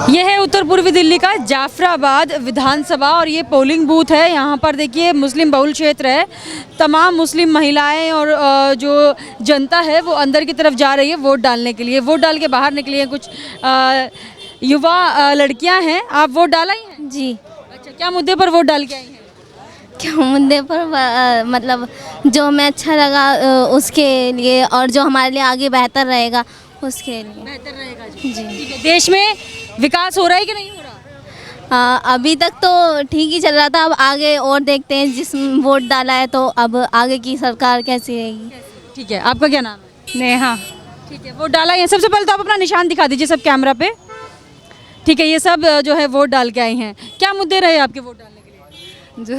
ये है उत्तर पूर्वी दिल्ली का जाफराबाद विधानसभा और ये पोलिंग बूथ है। यहाँ पर देखिए मुस्लिम बहुल क्षेत्र है। तमाम मुस्लिम महिलाएं और जो जनता है वो अंदर की तरफ जा रही है वोट डालने के लिए। वोट डाल के बाहर निकली हैं कुछ युवा लड़कियां हैं। आप वोट डाला ही हैं? जी। अच्छा, क्या मुद्दे पर वोट डाल के आई हैं? क्या मुद्दे पर मतलब जो हमें अच्छा लगा उसके लिए, और जो हमारे लिए आगे बेहतर रहेगा उसके लिए। बेहतर रहेगा जी। ठीक है। देश में विकास हो रहा है कि नहीं हो रहा? अभी तक तो ठीक ही चल रहा था, अब आगे और देखते हैं। जिस वोट डाला है तो अब आगे की सरकार कैसी रहेगी। ठीक है। आपका क्या नाम है? नेहा। ठीक है। वोट डाला है। सबसे पहले तो आप अपना निशान दिखा दीजिए सब कैमरा पे। ठीक है। ये सब जो है वोट डाल के आई हैं। क्या मुद्दे रहे आपके वोट डालने के लिए?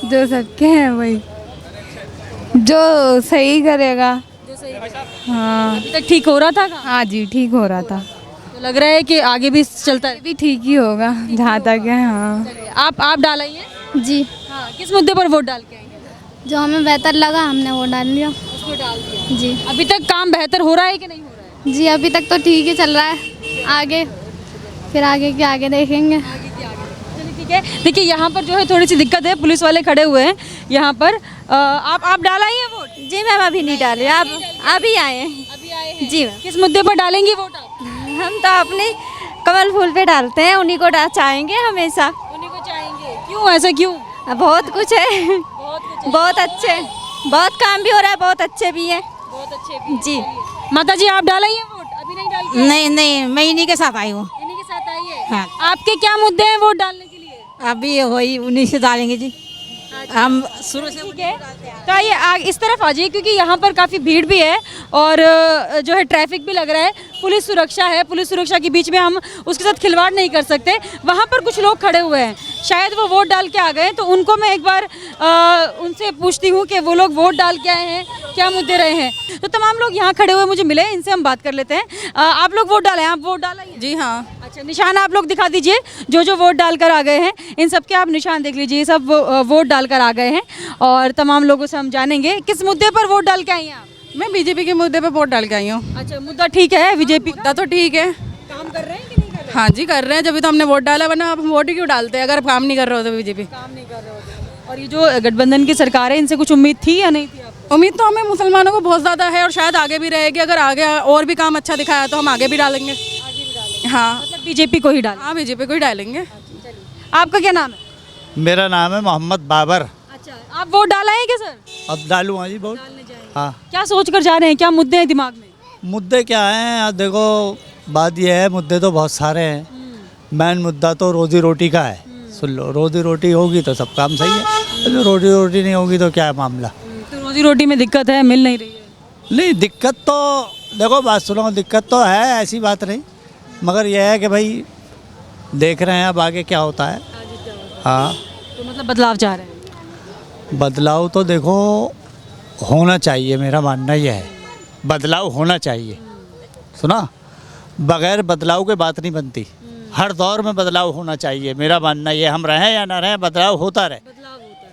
जो सबके हैं वही, जो सही करेगा। जो सही हाँ अभी तक ठीक हो रहा था? हाँ जी, ठीक हो रहा था। तो लग रहा है कि आगे भी चलता है। भी ठीक ही होगा जहाँ तक है। हाँ चलिए, आप डाल आई हैं? जी। हाँ। किस मुद्दे पर वोट डाल के आई हैं? जो हमें बेहतर लगा हमने वो डाल लिया। उसको डाल दिया। जी। अभी तक काम बेहतर हो रहा है कि नहीं हो रहा है? जी अभी तक तो ठीक ही चल रहा है। आगे फिर आगे के आगे देखेंगे। चलिए ठीक है। देखिए यहाँ पर जो है थोड़ी सी दिक्कत है, पुलिस वाले खड़े हुए हैं यहाँ पर। आप डाला ही है वोट? जी मैम अभी नहीं डाले, अब अभी आए हैं। अभी आए हैं। जी मैम। किस मुद्दे पर डालेंगी वोट आप? हम तो अपने कमल फूल पे डालते हैं, उन्हीं को चाहेंगे हमेशा। उन्हीं को चाहेंगे। क्यों, ऐसा क्यों? बहुत कुछ है, बहुत कुछ है। बहुत अच्छे, बहुत काम भी हो रहा है, बहुत अच्छे भी हैं। बहुत अच्छे भी। जी। माता जी आप डाला ही है वोट? अभी नहीं डाल के? नहीं नहीं, मैं इन्हीं के साथ आई हूँ। इन्हीं के साथ आई है। हाँ। आपके क्या मुद्दे हैं वोट डालने के लिए? अभी वही उन्हीं से डालेंगे जी। हम शुरू से ठीक है। तो आइए इस तरफ आ जाइए क्योंकि यहाँ पर काफ़ी भीड़ भी है और जो है ट्रैफिक भी लग रहा है। पुलिस सुरक्षा है, पुलिस सुरक्षा के बीच में हम उसके साथ खिलवाड़ नहीं कर सकते। वहाँ पर कुछ लोग खड़े हुए हैं, शायद वो वोट डाल के आ गए, तो उनको मैं एक बार उनसे पूछती हूँ कि वो लोग वोट डाल के आए हैं, क्या मुद्दे रहे हैं। तो तमाम लोग यहाँ खड़े हुए मुझे मिले, इनसे हम बात कर लेते हैं। आप लोग वोट डाले हैं? आप वोट डाला है? जी हाँ। अच्छा, निशान आप लोग दिखा दीजिए। जो वोट डालकर आ गए हैं इन सब के आप निशान देख लीजिए। ये सब वोट डालकर आ गए हैं और तमाम लोगों से हम जानेंगे किस मुद्दे पर वोट डाल के आई हैं आप? मैं बीजेपी के मुद्दे पे वोट डाल के आई हूँ। अच्छा, मुद्दा ठीक है बीजेपी का? मुद्दा तो ठीक है। काम कर रहे हैं कि नहीं कर रहे? हाँ जी कर रहे हैं, जब तो हमने वोट डाला, वरना आप वोट ही क्यों डालते हैं अगर आप काम नहीं कर रहे हो तो। बीजेपी काम नहीं कर रहे होते। और ये जो गठबंधन की सरकार है, इनसे कुछ उम्मीद थी या नहीं थी आपको? उम्मीद तो हमें मुसलमानों को बहुत ज़्यादा है और शायद आगे भी रहेगी। अगर आगे और भी काम अच्छा दिखाया तो हम आगे भी डालेंगे। आगे भी डालेंगे। हाँ मतलब बीजेपी को ही डाल। हाँ, बीजेपी को ही डालेंगे। आपका क्या नाम है? मेरा नाम है मोहम्मद बाबर। अच्छा, आप वोट डाला है क्या सर? अब डालूंगा जी वोट। हाँ। क्या सोच कर जा रहे हैं, क्या मुद्दे हैं दिमाग में? मुद्दे क्या हैं? अब देखो बात यह है, मुद्दे तो बहुत सारे हैं। मेन मुद्दा तो रोजी रोटी का है। सुन लो, रोजी रोटी होगी तो सब काम सही है, जो रोटी रोटी नहीं होगी तो क्या है मामला। तो रोजी रोटी में दिक्कत है, मिल नहीं रही है? नहीं, दिक्कत तो देखो, बात सुनो, दिक्कत तो है, ऐसी बात नहीं, मगर यह है कि भाई देख रहे हैं अब आगे क्या होता है। हाँ, तो मतलब बदलाव चाह रहे हैं? बदलाव तो देखो होना चाहिए, मेरा मानना यह है, बदलाव होना चाहिए। सुना, बगैर बदलाव के बात नहीं बनती। हर दौर में बदलाव होना चाहिए, मेरा मानना ये, हम रहें या ना रहें बदलाव होता रहे।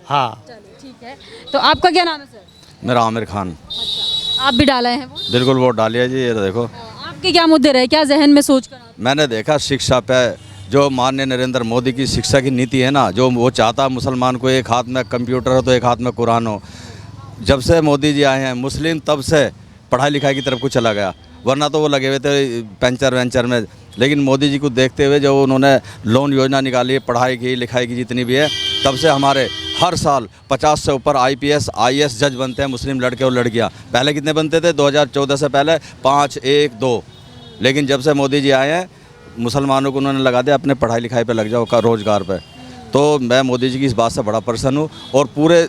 हाँ। चलिए ठीक है। तो आपका क्या नाम है सर? मेरा आमिर खान। अच्छा, आप भी डाला है वो? बिल्कुल वोट डालिए जी। ये देखो, आपके क्या मुद्दे रहे, क्या जहन में सोच कर? मैंने देखा शिक्षा पे जो माननीय नरेंद्र मोदी की शिक्षा की नीति है ना, जो वो चाहता मुसलमान को एक हाथ में कंप्यूटर हो तो एक हाथ में कुरान हो। जब से मोदी जी आए हैं, मुस्लिम तब से पढ़ाई लिखाई की तरफ को चला गया, वरना तो वो लगे हुए थे पेंचर वेंचर में। लेकिन मोदी जी को देखते हुए जो उन्होंने लोन योजना निकाली है, पढ़ाई की लिखाई की जितनी भी है, तब से हमारे हर साल 50 से ऊपर IPS IAS जज बनते हैं मुस्लिम लड़के और लड़कियां। पहले कितने बनते थे? 2014 से पहले 5, 1, 2। लेकिन जब से मोदी जी आए हैं, मुसलमानों को उन्होंने लगा दिया अपने पढ़ाई लिखाई पे लग जाओ, का रोज़गार पे। तो मैं मोदी जी की इस बात से बड़ा प्रसन्न हूँ। और पूरे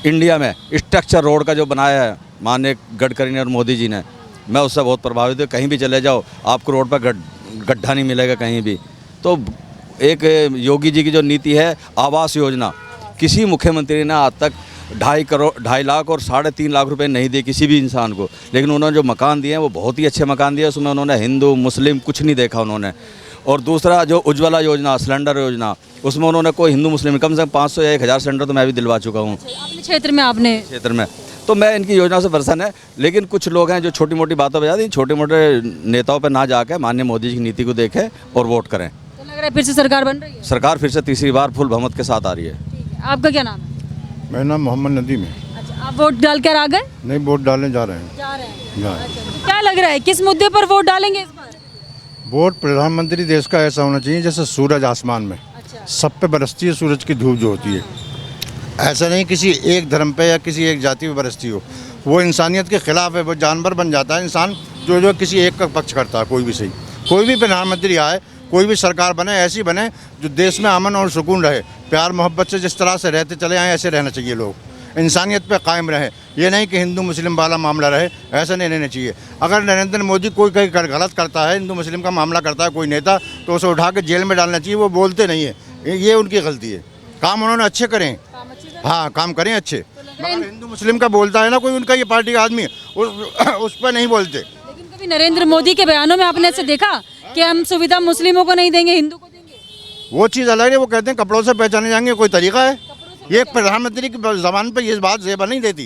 इंडिया में स्ट्रक्चर रोड का जो बनाया है माननीय गडकरी ने और मोदी जी ने, मैं उससे बहुत प्रभावित हूँ। कहीं भी चले जाओ आपको रोड पर गड्ढा नहीं मिलेगा कहीं भी। तो एक योगी जी की जो नीति है, आवास योजना, किसी मुख्यमंत्री ने आज तक 2.5 लाख और 3.5 लाख रुपए नहीं दिए किसी भी इंसान को। लेकिन उन्होंने जो मकान दिए हैं वो बहुत ही अच्छे मकान दिए, उसमें उन्होंने हिंदू मुस्लिम कुछ नहीं देखा उन्होंने। और दूसरा जो उज्ज्वला योजना, सिलेंडर योजना, उसमें उन्होंने कोई हिंदू मुस्लिम कम से कम 500 या 1000 सिलेंडर तो मैं भी दिलवा चुका हूँ अपने क्षेत्र में। आपने क्षेत्र में तो मैं इनकी योजनाओं से प्रसन्न है। लेकिन कुछ लोग हैं जो छोटी मोटी बातों पर जाते हैं, छोटे मोटे नेताओं पर ना जाकर माननीय मोदी जी की नीति को देखें और वोट करें। तो लग रहा है फिर से सरकार बन रही है। सरकार फिर से तीसरी बार फुल बहुमत के साथ आ रही है। ठीक है, आपका क्या नाम है? मेरा नाम मोहम्मद नदीम है। अच्छा, आप वोट डाल कर आ गए? नहीं, वोट डालने जा रहे हैं। जा रहे हैं। जा अच्छा, तो क्या लग रहा है किस मुद्दे पर वोट डालेंगे इस बार? वोट प्रधानमंत्री देश का ऐसा होना चाहिए जैसे सूरज आसमान में अच्छा। सब पे बरसती है सूरज की धूप जो होती है, ऐसा नहीं किसी एक धर्म पे या किसी एक जाति पे बरसती हो। वो इंसानियत के खिलाफ है, वो जानवर बन जाता है इंसान जो किसी एक का पक्ष करता है। कोई भी सही, कोई भी प्रधानमंत्री आए, कोई भी सरकार बने, ऐसी बने जो देश में अमन और सुकून रहे, प्यार मोहब्बत से जिस तरह से रहते चले आए ऐसे रहना चाहिए लोग, इंसानियत पे कायम रहे। ये नहीं कि हिंदू मुस्लिम वाला मामला रहे, ऐसा नहीं रहना चाहिए। अगर नरेंद्र मोदी कोई कहीं गलत करता है, हिंदू मुस्लिम का मामला करता है कोई नेता, तो उसे उठा के जेल में डालना चाहिए। वो बोलते नहीं है, ये उनकी गलती है। काम उन्होंने अच्छे करें, हाँ काम करें अच्छे, मगर हिंदू मुस्लिम का बोलता है ना कोई उनका ये पार्टी का आदमी, उस पर नहीं बोलते। लेकिन कभी नरेंद्र मोदी के बयानों में आपने ऐसे देखा कि हम सुविधा मुस्लिमों को नहीं देंगे, हिंदू को देंगे? वो चीज़ अलग है, वो कहते हैं कपड़ों से पहचाने जाएंगे, कोई तरीका है? ये प्रधानमंत्री की जबान पे ये बात जेबा नहीं देती।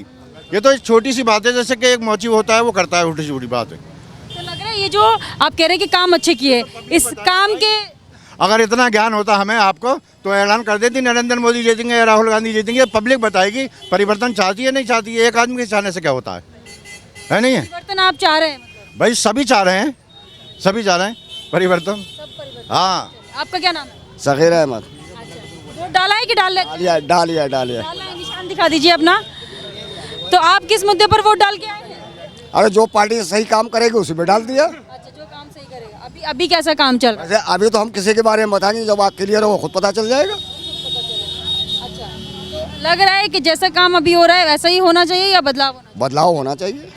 ये तो एक छोटी सी बात है, जैसे कि एक मौची होता है वो करता है, उल्टी छोटी बात है। तो लग रहा है ये जो आप कह रहे हैं कि काम अच्छे किए, इस काम के अगर इतना ज्ञान होता हमें आपको तो ऐलान कर देती, नरेंद्र मोदी जीतेंगे या राहुल गांधी जीतेंगे, पब्लिक बताएगी परिवर्तन चाहती है नहीं चाहती है। एक आदमी के चाहने से क्या होता है नहीं है? परिवर्तन आप चाह रहे हैं मतलब? भाई सभी चाह रहे हैं, सभी चाह रहे हैं परिवर्तन। हाँ। आपका क्या नाम है? सगीर अहमद। वोट डाला है कि डाल डालिया डालिया डालिया। डाला है, निशान दिखा दीजिए अपना। तो आप किस मुद्दे पर वोट डाल के आए हैं? अरे जो पार्टी सही काम करेगी उसी में डाल दिया। अच्छा, जो काम सही करेगा। अभी कैसा काम चल रहा है? वैसे अभी तो हम किसी के बारे में बताएंगे, जब आप क्लियर हो खुद पता चल जाएगा। अच्छा, तो लग रहा है कि जैसा काम अभी हो रहा है वैसा ही होना चाहिए या बदलाव होना बदलाव होना चाहिए। चाहिए?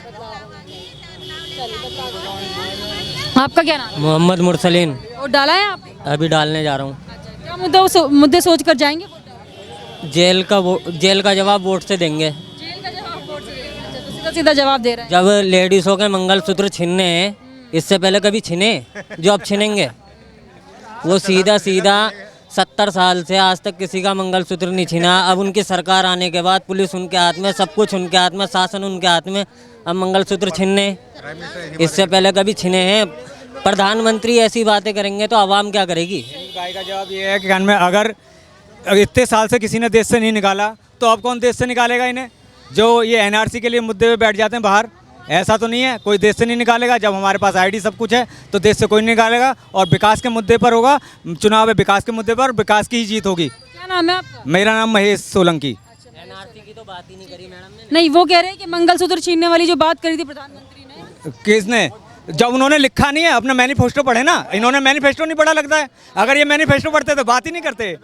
आपका क्या नाम है? मोहम्मद मुरसलीन। वोट डाला है आपने? अभी डालने जा रहा हूँ। अच्छा, क्या मुद्दे सोच कर जाएंगे वोट डालने? जेल का जवाब वोट से देंगे। जेल का जवाब वोट से देंगे। अच्छा, तो सीधा सीधा जवाब दे रहे हैं। जब लेडीज़ों के मंगलसूत्र छीनने हैं, इससे पहले कभी छीने जो अब छीनेंगे? वो सीधा 70 साल से आज तक किसी का मंगलसूत्र नहीं छीना। अब उनकी सरकार आने के बाद पुलिस उनके हाथ में, सब कुछ उनके हाथ में, शासन उनके हाथ में, अब मंगलसूत्र छीनने। इससे पहले कभी छीने हैं? प्रधानमंत्री ऐसी बातें करेंगे तो आवाम क्या करेगी? भाई का जवाब ये है कि में अगर इतने साल से किसी ने देश से नहीं निकाला तो अब कौन देश से निकालेगा इन्हें? जो ये एनआरसी के लिए मुद्दे पे बैठ जाते हैं बाहर, ऐसा तो नहीं है, कोई देश से नहीं निकालेगा। जब हमारे पास आईडी सब कुछ है तो देश से कोई नहीं निकालेगा। और विकास के मुद्दे पर होगा चुनाव, है विकास के मुद्दे पर, विकास की ही जीत होगी। क्या नाम है आपका? मेरा नाम महेश सोलंकी। एनआरसी की तो बात ही नहीं करी मैडम ने। नहीं, वो कह रहे हैं कि मंगलसूत्र छीनने वाली जो बात करी थी प्रधानमंत्री ने। किसने? जब उन्होंने लिखा नहीं है, अपना मैनिफेस्टो पढ़े ना। इन्होंने मैनिफेस्टो नहीं पढ़ा लगता है। अगर ये मैनिफेस्टो पढ़ते तो बात ही नहीं करते।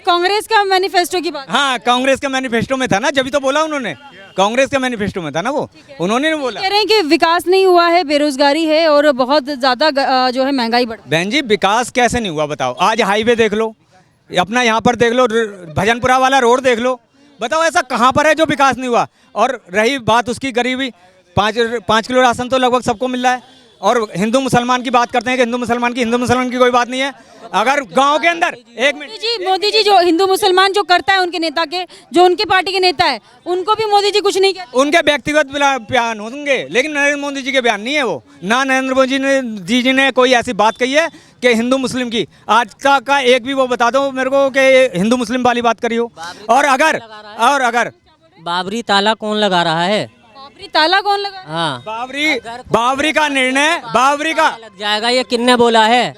कांग्रेस का मैनिफेस्टो की बात। हाँ, कांग्रेस के मैनिफेस्टो में था ना, जब तो बोला उन्होंने। कांग्रेस के मैनिफेस्टो में था ना वो, उन्होंने नहीं बोला। कह रहे हैं कि विकास नहीं हुआ है, बेरोजगारी है और बहुत ज़्यादा जो है महंगाई बढ़। बहन जी, विकास कैसे नहीं हुआ बताओ? आज हाईवे देख लो, अपना यहाँ पर देख लो, भजनपुरा वाला रोड देख लो, बताओ ऐसा कहाँ पर है जो विकास नहीं हुआ? और रही बात उसकी गरीबी, 5 किलो राशन तो लगभग सबको मिल रहा है। और हिंदू मुसलमान की बात करते हैं कि हिंदू मुसलमान की कोई बात नहीं है। अगर गांव के अंदर एक मिनट, मोदी जी जो हिंदू मुसलमान जो करता है उनके नेता के, जो उनके पार्टी के नेता है, उनको भी मोदी जी कुछ नहीं कहते। उनके व्यक्तिगत बयान होंगे, लेकिन नरेंद्र मोदी जी के बयान नहीं है वो। ना नरेंद्र मोदी जी ने कोई ऐसी बात कही है कि हिंदू मुस्लिम की, आज का एक भी वो बता दो मेरे को कि हिंदू मुस्लिम वाली बात करी हो। और अगर बाबरी ताला कौन लगा रहा है? बाबरी ताला कौन लगा? हाँ, बाबरी का निर्णय, बाबरी का लग जाएगा, ये किसने बोला है?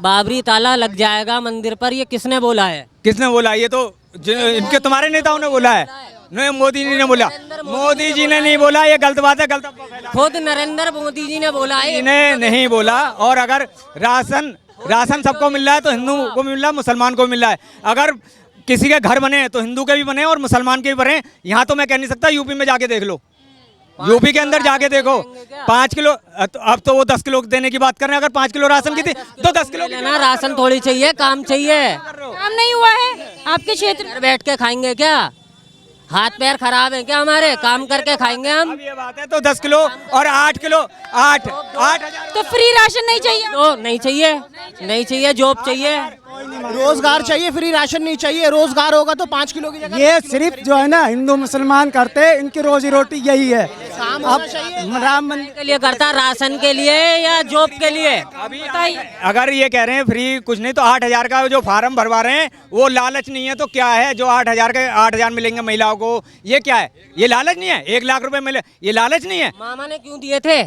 बाबरी ताला लग जाएगा मंदिर पर, ये किसने बोला है? किसने बोला? ये तो इनके तुम्हारे नेताओं ने बोला है, नहीं मोदी जी ने बोला। मोदी जी ने नहीं बोला, ये गलत बात है, गलत खुद नरेंद्र मोदी जी ने बोला है। इन्हें नहीं बोला। और अगर राशन सबको मिल रहा है तो हिंदू को मिल रहा है, मुसलमान को मिल रहा है। अगर किसी के घर बने तो हिंदू के भी बने और मुसलमान के भी बने। यहाँ तो मैं कह नहीं सकता, यूपी में जाके देख लो, यूपी के अंदर जाके देखो, 5 किलो, अब तो वो 10 किलो देने की बात कर रहे हैं। अगर 5 किलो राशन की थी तो 10 किलो लेना। राशन थोड़ी चाहिए, काम चाहिए। काम नहीं हुआ है आपके क्षेत्र में? बैठ के खाएंगे क्या? हाथ पैर खराब है क्या हमारे? काम करके खाएंगे हम। अब ये बात है तो 10 किलो और 8 किलो 8,000 तो फ्री राशन नहीं चाहिए? तो नहीं चाहिए, नहीं चाहिए, जॉब चाहिए। रोजगार चाहिए, फ्री राशन नहीं चाहिए। रोजगार होगा तो 5 किलो की जगह ये सिर्फ जो है ना हिंदू मुसलमान करते हैं, इनकी रोजी रोटी यही है। अब राम मंदिर के लिए करता, राशन के लिए या जॉब के लिए? अगर ये कह रहे हैं फ्री कुछ नहीं, तो 8,000 का जो फार्म भरवा रहे हैं वो लालच नहीं है तो क्या है? जो 8,000 मिलेंगे महिलाओं को, ये क्या है? ये लालच नहीं है? 1 लाख रुपए मिले, ये लालच नहीं है? मामा ने क्यों दिए थे?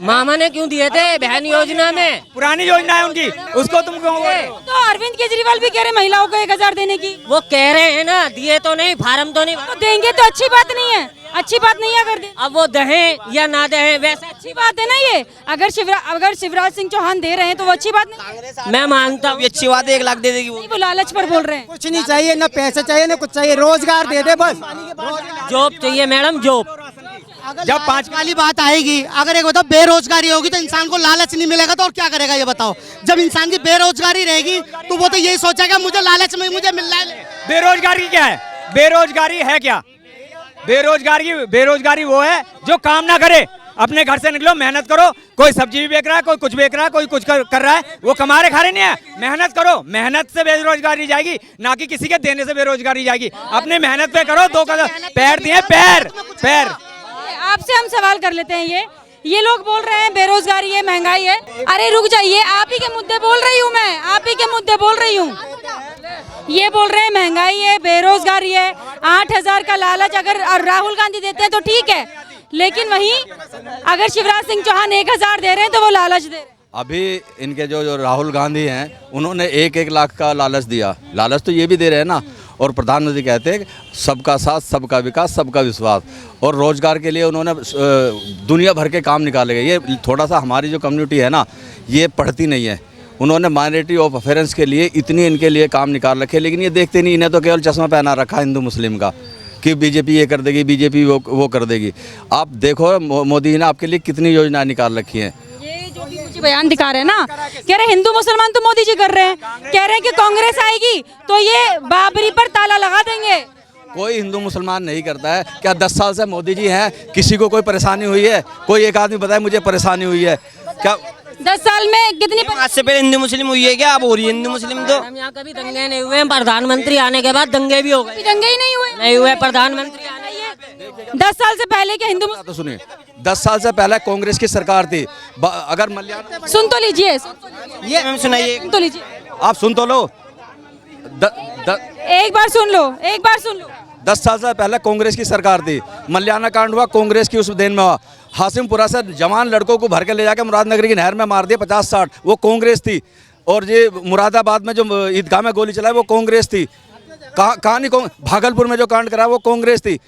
मामा ने क्यों दिए थे बहन योजना में? पुरानी योजना है उनकी, उसको तुम क्यों? तो अरविंद केजरीवाल भी कह रहे हैं महिलाओं को 1,000 देने की। वो कह रहे हैं ना, दिए तो नहीं, फार्म तो नहीं। तो देंगे तो अच्छी बात नहीं है, अच्छी बात नहीं है अगर दे। अब वो दहें या ना दहें, वैसे अच्छी बात है ना ये। अगर शिवराज सिंह चौहान दे रहे हैं तो वो अच्छी बात नहीं। मैं मानता हूँ अच्छी बात है, 1 लाख दे देगी वो लालच पर बोल रहे हैं। कुछ नहीं चाहिए, ना पैसा चाहिए ना कुछ चाहिए, रोजगार दे दे बस। जॉब चाहिए मैडम, जॉब। जब 5 वाली बात आएगी, अगर एक बताओ बेरोजगारी होगी तो इंसान को लालच नहीं मिलेगा तो और क्या करेगा ये बताओ? जब इंसान की बेरोजगारी रहेगी तो वो तो यही सोचेगा मुझे लालच में मुझे मिल रहा है। बेरोजगारी क्या है? बेरोजगारी है क्या? बेरोजगारी वो है जो काम ना करे। अपने घर से निकलो, मेहनत करो। कोई सब्जी भी बेच रहा है, कोई कुछ बेच रहा है, कोई कुछ कर रहा है, वो कमा रहे खा रहे नहीं है। मेहनत करो, मेहनत से बेरोजगारी जाएगी, ना कि किसी के देने से बेरोजगारी जाएगी। अपने मेहनत पे करो, 2 कदम पैर दिए, पैर। आपसे हम सवाल कर लेते हैं। ये लोग बोल रहे हैं बेरोजगारी है, महंगाई है। अरे रुक जाइए, आप ही के मुद्दे बोल रही हूँ मैं, आप ही के मुद्दे बोल रही हूँ। ये बोल रहे हैं महंगाई है, बेरोजगारी है, 8,000 का लालच अगर राहुल गांधी देते हैं तो ठीक है, लेकिन वहीं अगर शिवराज सिंह चौहान 1,000 दे रहे हैं तो वो लालच दे रहे हैं। अभी इनके जो राहुल गांधी हैं, उन्होंने 1-1 लाख का लालच दिया। लालच तो ये भी दे रहे हैं ना। और प्रधानमंत्री कहते हैं सबका साथ, सबका विकास, सबका विश्वास। और रोजगार के लिए उन्होंने दुनिया भर के काम निकाले गए। ये थोड़ा सा हमारी जो कम्युनिटी है ना, ये पढ़ती नहीं है। उन्होंने माइनॉरिटी ऑफ अफेयर्स के लिए इतनी इनके लिए काम निकाल रखे, लेकिन ये देखते नहीं। इन्हें तो केवल चश्मा पहना रखा हिंदू मुस्लिम का कि बीजेपी ये कर देगी, बीजेपी वो कर देगी। आप देखो मोदी ने आपके लिए कितनी योजनाएं निकाल रखी हैं। मुझे बयान दिखा रहे हैं ना, कह रहे हिंदू मुसलमान तो मोदी जी कर रहे हैं, कह रहे हैं कि कांग्रेस आएगी तो ये बाबरी पर ताला लगा देंगे। कोई हिंदू मुसलमान नहीं करता है। क्या 10 साल से मोदी जी हैं, किसी को कोई परेशानी हुई है? कोई एक आदमी बताए मुझे परेशानी हुई है क्या? 10 साल में कितनी? आज से पहले हिंदू मुस्लिम हुई है क्या? अब हो रही है हिंदू मुस्लिम तो। हम यहाँ कभी दंगे नहीं हुए, प्रधानमंत्री आने के बाद दंगे भी हो गए। दंगे ही नहीं हुए प्रधानमंत्री आने 10 साल से पहले के हिंदू तो सुनिए, 10 साल से पहले कांग्रेस की सरकार थी। अगर मल्याण सुन तो लीजिए, ये मैम सुनाइए, सुन तो लीजिए, आप सुन तो लो। एक बार सुन लो। 10 साल से पहले कांग्रेस की सरकार थी। मल्याना कांड हुआ, कांग्रेस की उस देन में हुआ। हासिमपुरा से जवान लड़कों को भर के ले जाकर मुरादनगर की नहर में मार दिए 50-60, वो कांग्रेस थी। और ये मुरादाबाद में जो ईदगाह में गोली चलाई वो कांग्रेस थी। कहानी भागलपुर में जो कांड करा वो कांग्रेस थी।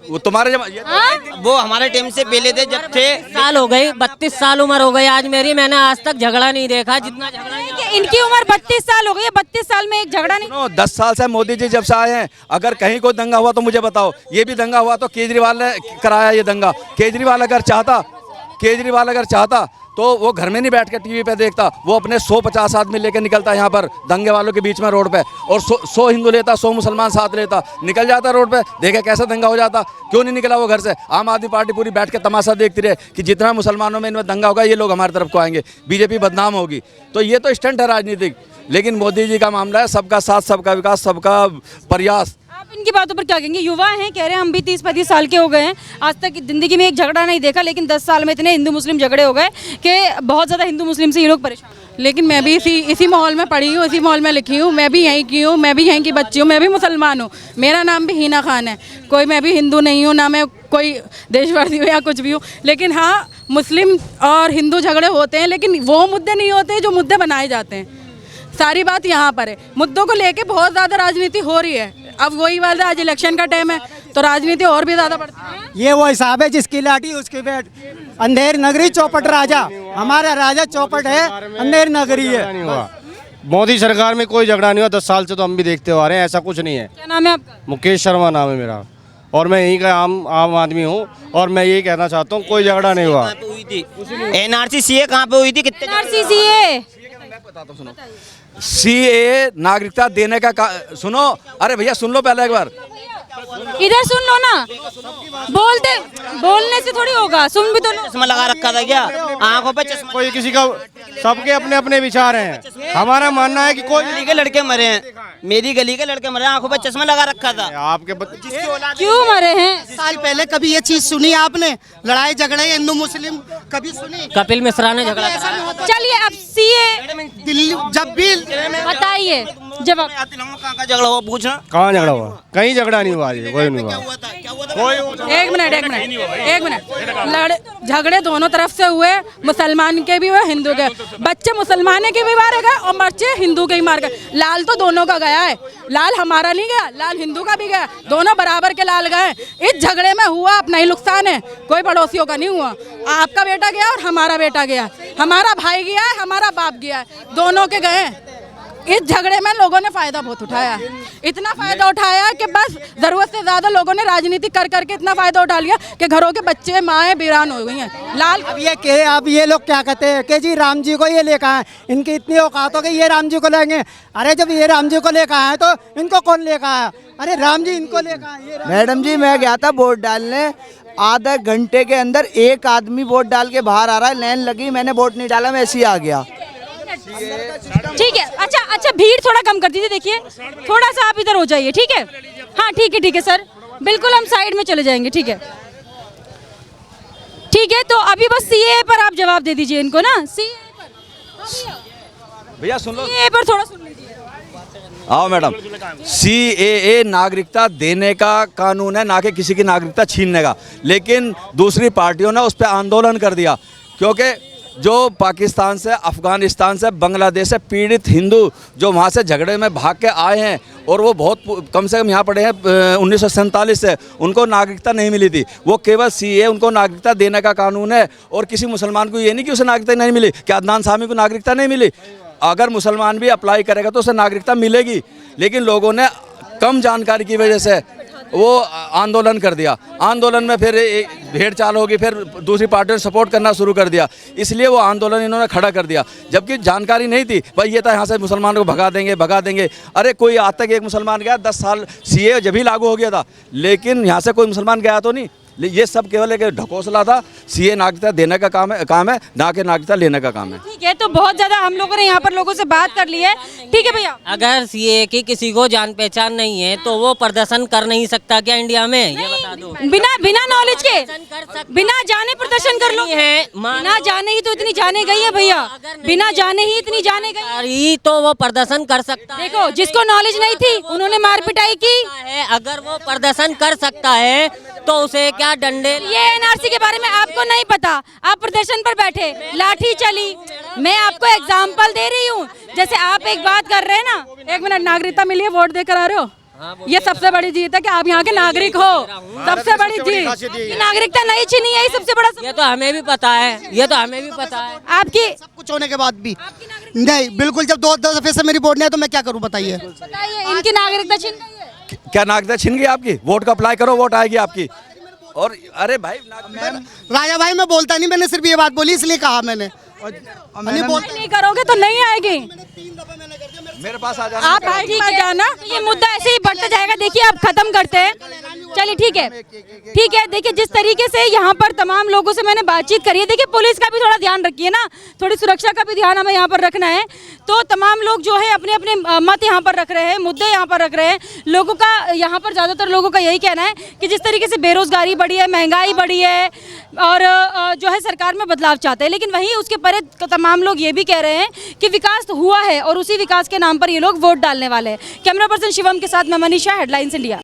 वो तुम्हारे वो हमारे टाइम से पहले थे, जब थे। साल हो गई, 32 साल उम्र हो गई आज मेरी, मैंने आज तक झगड़ा नहीं देखा जितना झगड़ा इनकी उम्र 32 साल हो गई है। 32 साल में एक झगड़ा नहीं। 10 साल से मोदी जी जब से आए हैं, अगर कहीं कोई दंगा हुआ तो मुझे बताओ। ये भी दंगा हुआ तो केजरीवाल ने कराया ये दंगा। केजरीवाल अगर चाहता तो वो घर में नहीं बैठ कर टीवी पे देखता, वो अपने 150 आदमी लेकर निकलता यहाँ पर दंगे वालों के बीच में रोड पे, और 100 हिंदू लेता, 100 मुसलमान साथ लेता, निकल जाता रोड पे। देखे कैसा दंगा हो जाता, क्यों नहीं निकला वो घर से? आम आदमी पार्टी पूरी बैठ के तमाशा देखती रहे कि जितना मुसलमानों में इनमें दंगा होगा ये लोग हमारी तरफ को आएंगे, बीजेपी बदनाम होगी। तो ये तो स्टंट है राजनीतिक। लेकिन मोदी जी का मामला है सबका साथ, सबका विकास, सबका प्रयास। आप इनकी बातों पर क्या कहेंगे? युवा हैं, कह रहे हैं हम भी 30-35 साल के हो गए हैं, आज तक जिंदगी में एक झगड़ा नहीं देखा, लेकिन 10 साल में इतने हिंदू मुस्लिम झगड़े हो गए कि बहुत ज़्यादा हिंदू मुस्लिम से ये लोग परेशान। लेकिन मैं भी इसी माहौल में पढ़ी हूँ, इसी माहौल में लिखी हूँ। मैं भी यहीं की हूँ, मैं भी यहीं की बच्ची हूँ, मैं भी मुसलमान हूँ। मेरा नाम भी हीना खान है। कोई मैं भी हिंदू नहीं हूँ, ना मैं कोई देशवादी हूँ या कुछ भी हूँ। लेकिन हाँ, मुस्लिम और हिंदू झगड़े होते हैं, लेकिन वो मुद्दे नहीं होते जो मुद्दे बनाए जाते हैं। सारी बात यहाँ पर है, मुद्दों को लेके बहुत ज़्यादा राजनीति हो रही है। अब वही वाला, आज इलेक्शन का टाइम है तो राजनीति और भी ज़्यादा बढ़ती है। ये वो हिसाब है जिसकी लाठी उसकी बैठ। अंधेर नगरी चौपट राजा, हमारा राजा चौपट है, अंधेर नगरी है। मोदी सरकार में कोई झगड़ा नहीं हुआ 10 साल से, तो हम भी देखते आ रहे हैं, ऐसा कुछ नहीं है। क्या नाम है आपका? मुकेश शर्मा नाम है मेरा, और मैं यहीं का आम आदमी हूँ। और मैं यही कहना चाहता हूँ कोई झगड़ा नहीं हुआ। NRC CA कहाँ पे हुई थी? कितने NRC CA CA नागरिकता देने का सुनो। अरे भैया सुन लो पहले एक बार, इधर सुन लो ना, बोलने से थोड़ी होगा, सुन भी तो लो। चश्मा लगा रखा था क्या? आंखों पे चश्मा। कोई किसी का, सबके अपने अपने विचार हैं। हमारा मानना है कि कोई गली के लड़के मरे हैं, मेरी गली के लड़के मरे हैं, आंखों पे चश्मा लगा रखा था। आपके क्यों मरे हैं? साल पहले कभी ये चीज सुनी आपने? लड़ाई झगड़े हिंदू मुस्लिम कभी सुनी? कपिल मिश्रा ने झगड़ा ऐसा नहीं होता। चलिए अब सीए दिल्ली जब भी बताइए जवाब। कहाँ का झगड़ा हुआ पूछना? कहाँ झगड़ा हुआ? कहीं झगड़ा नहीं हुआ, कोई नहीं हुआ। एक मिनट झगड़े दोनों तरफ से हुए, मुसलमान के भी हुए, हिंदू के। बच्चे मुसलमान के भी मारे गए और बच्चे हिंदू के भी मार गए। लाल तो दोनों का गया है, लाल हमारा नहीं गया, लाल हिंदू का भी गया, दोनों बराबर के लाल गए। इस झगड़े में हुआ अपना ही नुकसान है, कोई पड़ोसियों का नहीं हुआ। आपका बेटा गया और हमारा बेटा गया, हमारा भाई गया है, हमारा बाप गया है, दोनों के गए। इस झगड़े में लोगों ने फायदा बहुत उठाया, इतना फायदा उठाया कि बस जरूरत से ज्यादा लोगों ने राजनीति कर करके इतना फायदा उठा लिया कि घरों के बच्चे माएँ वीरान हो गई हैं। लाल अब ये लोग क्या कहते हैं कि जी राम जी को ये लेकर आए, इनकी इतनी औकात हो कि ये राम जी को लेंगे। अरे जब ये राम जी को लेकर आए तो इनको कौन लेकर आया? अरे राम जी इनको लेकर आए। मैडम जी मैं गया था वोट डालने, आधा घंटे के अंदर एक आदमी वोट डाल के बाहर आ रहा है, लाइन लगी, मैंने वोट नहीं डाला, मैं ऐसे ही आ गया। ठीक है, अच्छा भीड़ थोड़ा कम कर दीजिए। देखिए थोड़ा सा आप इधर हो जाइए, ठीक है? हाँ ठीक है सर, बिल्कुल हम साइड में चले जाएंगे। ठीक है, तो अभी बस सीए पर आप जवाब दे दीजिए इनको ना। सीए भैया सुन लो, सीए पर थोड़ा सुन लीजिए। आओ मैडम, CAA नागरिकता देने का कानून है, ना कि किसी की नागरिकता छीनने का। लेकिन दूसरी पार्टियों ने उस पर आंदोलन कर दिया, क्योंकि जो पाकिस्तान से, अफ़गानिस्तान से, बांग्लादेश से पीड़ित हिंदू जो वहाँ से झगड़े में भाग के आए हैं और वो बहुत कम से कम यहाँ पड़े हैं 1947 से, उनको नागरिकता नहीं मिली थी। वो केवल CAA उनको नागरिकता देने का कानून है। और किसी मुसलमान को ये नहीं कि उसे नागरिकता नहीं मिली। क्या अदनान सामी को नागरिकता नहीं मिली? अगर मुसलमान भी अप्लाई करेगा तो उसे नागरिकता मिलेगी। लेकिन लोगों ने कम जानकारी की वजह से वो आंदोलन कर दिया। आंदोलन में फिर भेड़ चाल होगी, फिर दूसरी पार्टियों ने सपोर्ट करना शुरू कर दिया, इसलिए वो आंदोलन इन्होंने खड़ा कर दिया। जबकि जानकारी नहीं थी भाई, ये था यहाँ से मुसलमानों को भगा देंगे। अरे कोई आज तक एक मुसलमान गया? 10 साल CAA जब ही लागू हो गया था, लेकिन यहाँ से कोई मुसलमान गया तो नहीं। ये सब केवल एक ढकोसला था। CAA नागरिकता देने का काम है, ना कि नागरिकता लेने का काम है। ठीक है, तो बहुत ज्यादा हम लोगों ने यहाँ पर लोगों से बात कर ली है। ठीक है भैया, अगर CAA की किसी को जान पहचान नहीं है तो वो प्रदर्शन कर नहीं सकता क्या इंडिया में? ये बता दो। बिना नॉलेज के, बिना जाने प्रदर्शन कर लो है? बिना जाने ही तो इतनी जाने गई है भैया, बिना जाने ही इतनी जाने गई तो वो प्रदर्शन कर सकता है। देखो, जिसको नॉलेज नहीं थी उन्होंने मार पिटाई की है। अगर वो प्रदर्शन कर सकता है तो उसे क्या डंडे? ये NRC के बारे में आपको नहीं पता, आप प्रदर्शन पर बैठे, लाठी चली। मैं आपको एग्जांपल दे रही हूँ, जैसे आप एक बात कर रहे हैं ना। एक मिनट, नागरिकता मिली है, वोट देकर आ रहे हो, ये सबसे बड़ी जीत है कि आप यहाँ के नागरिक हो। सबसे बड़ी जीत, नागरिकता नहीं छीनी है, सबसे बड़ा। ये तो हमें भी पता है, आपकी सब कुछ होने के बाद भी नहीं, बिल्कुल। जब 2 दफे से मेरी वोट नहीं है तो मैं क्या करूँ बताइए? इनकी नागरिकता छीन गई है। क्या नागरिकता छीन गई आपकी? वोट का अप्लाई करो, वोट आएगी आपकी। और अरे भाई राजा भाई, मैं बोलता नहीं, मैंने सिर्फ ये बात बोली इसलिए कहा मैंने। नहीं करोगे तो नहीं आएगी। मेरे पास आ जाना, आप भाई के पास जाना। ये मुद्दा ऐसे ही बढ़ता जाएगा। देखिए, आप खत्म करते हैं। चलिए ठीक है। देखिए, जिस तरीके से यहाँ पर तमाम लोगों से मैंने बातचीत करी है, देखिए पुलिस का भी थोड़ा ध्यान रखिए ना, थोड़ी सुरक्षा का भी ध्यान हमें यहाँ पर रखना है। तो तमाम लोग जो है अपने अपने मत यहाँ पर रख रहे हैं, मुद्दे यहाँ पर रख रहे हैं। लोगों का यहाँ पर ज़्यादातर लोगों का यही कहना है कि जिस तरीके से बेरोजगारी बढ़ी है, महंगाई बढ़ी है और जो है सरकार में बदलाव चाहते हैं, लेकिन वहीं उसके परे तमाम लोग ये भी कह रहे हैं कि विकास तो हुआ है और उसी विकास के नाम पर ये लोग वोट डालने वाले हैं। कैमरा पर्सन शिवम के साथ मैं मनीषा, हेडलाइंस इंडिया।